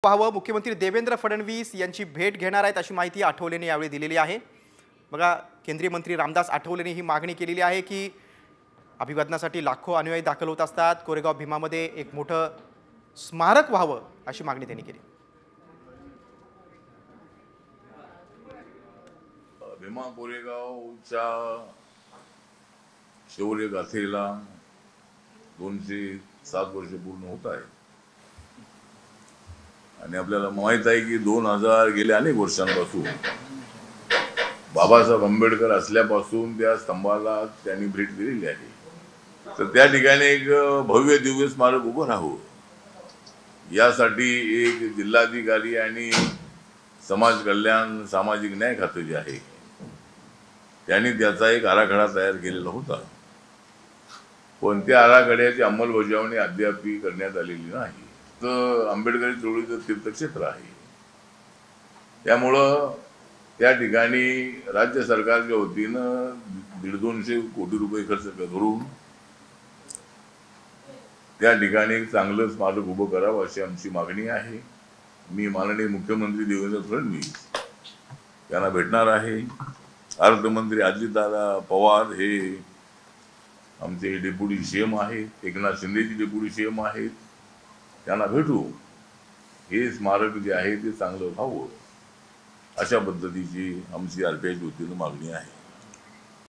व्हावं मुख्यमंत्री देवेंद्र फडणवीस यांची भेट घेणार आहेत अशी माहिती आठवलेंनी यावेळी दिलेली आहे। बघा, केंद्रीय मंत्री रामदास आठवलेंनी ही मागणी केलेली आहे की अभिवादनासाठी लाखो अनुयायी दाखल होत असतात, कोरेगाव भीमामध्ये एक मोठं स्मारक व्हावं अशी मागणी त्यांनी केली। भीमा कोरेगावच्या शौर्य गाथेला 207 वर्ष पूर्ण होत आहे आणि आपल्याला माहित आहे की 2000 गेल्या अनेक वर्षांपासून बाबासाहेब आंबेडकर असल्यापासून त्या स्तंभाला त्यांनी भेट दिलेली आहे। तर त्या ठिकाणी एक भव्य दिव्य स्मारक उभं राहावं यासाठी एक जिल्हाधिकारी आणि समाज कल्याण सामाजिक न्याय खाते जे आहे त्यांनी त्याचा एक आराखडा तयार केलेला होता, पण त्या आराखड्याची अंमलबजावणी अद्याप करण्यात आलेली नाही। तर आंबेडकरी चळवळीचं तीर्थक्षेत्र आहे, त्यामुळं त्या ठिकाणी राज्य सरकारच्या वतीनं 150-200 कोटी रुपये खर्च करून त्या ठिकाणी एक चांगलं स्मारक उभं करावं अशी आमची मागणी आहे। मी माननीय मुख्यमंत्री देवेंद्र फडणवीस यांना भेटणार आहे। अर्थमंत्री अजितदादा पवार हे आमचे डेप्युटी सीएम आहेत, एकनाथ शिंदेजी डेप्युटी सीएम आहेत, त्यांना भेटू, हे स्मारक जे आहे ते चांगलं व्हावं अशा पद्धतीची आमची आरपीआयच्या वतीनं मागणी आहे।